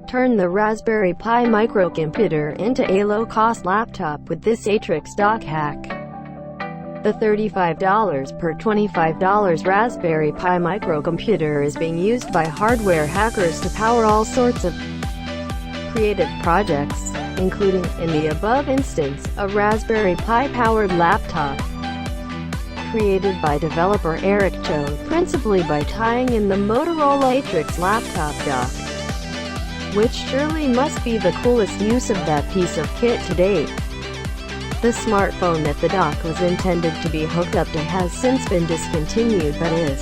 Turn the Raspberry Pi microcomputer into a low-cost laptop with this Atrix dock hack. The $35 per $25 Raspberry Pi microcomputer is being used by hardware hackers to power all sorts of creative projects, including, in the above instance, a Raspberry Pi-powered laptop created by developer Eric Chou, principally by tying in the Motorola Atrix laptop dock, which surely must be the coolest use of that piece of kit to date. The smartphone that the dock was intended to be hooked up to has since been discontinued but is.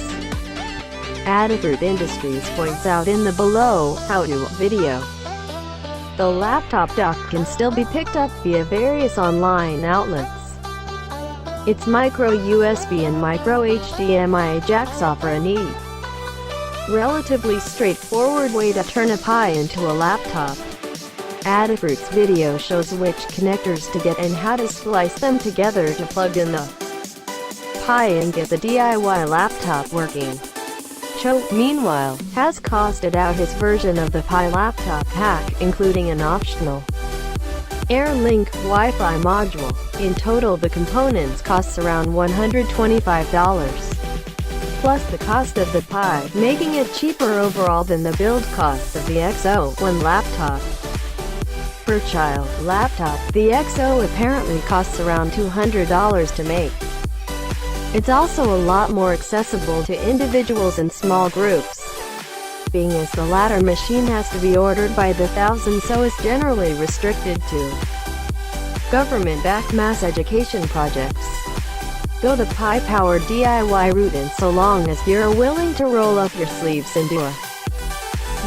Adafruit Industries points out in the below how-to video. The laptop dock can still be picked up via various online outlets. Its micro USB and micro HDMI jacks offer a neat, relatively straightforward way to turn a Pi into a laptop. Adafruit's video shows which connectors to get and how to splice them together to plug in the Pi and get the DIY laptop working. Chou, meanwhile, has costed out his version of the Pi laptop hack, including an optional Airlink Wi-Fi module. In total, the components costs around $125, plus the cost of the Pi, making it cheaper overall than the build costs of the XO1 laptop. Per child laptop, the XO apparently costs around $200 to make. It's also a lot more accessible to individuals and small groups, being as the latter machine has to be ordered by the thousands, so is generally restricted to government-backed mass education projects. Go the Pi-powered DIY route in so long as you're willing to roll up your sleeves and do a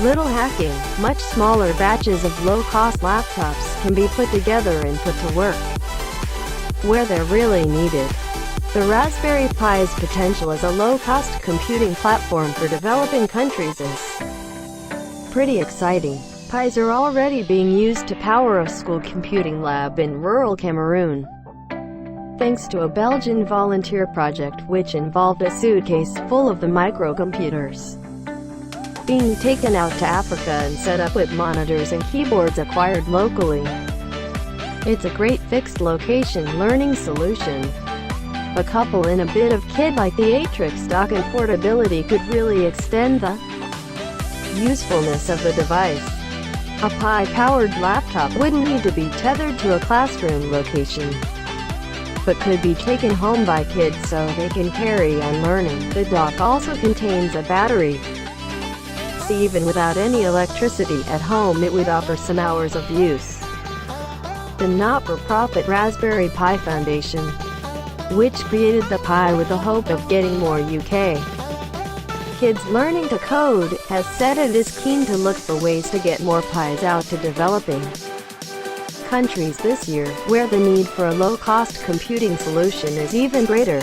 little hacking. Much smaller batches of low-cost laptops can be put together and put to work where they're really needed. The Raspberry Pi's potential as a low-cost computing platform for developing countries is pretty exciting. Pis are already being used to power a school computing lab in rural Cameroon, thanks to a Belgian volunteer project which involved a suitcase full of the microcomputers being taken out to Africa and set up with monitors and keyboards acquired locally. It's a great fixed location learning solution. A couple in a bit of kit like the Atrix dock and portability could really extend the usefulness of the device. A Pi-powered laptop wouldn't need to be tethered to a classroom location, but could be taken home by kids so they can carry on learning. The dock also contains a battery, so even without any electricity at home it would offer some hours of use. The not-for-profit Raspberry Pi Foundation, which created the Pi with the hope of getting more UK kids learning to code, has said it is keen to look for ways to get more Pis out to developing countries this year, where the need for a low-cost computing solution is even greater.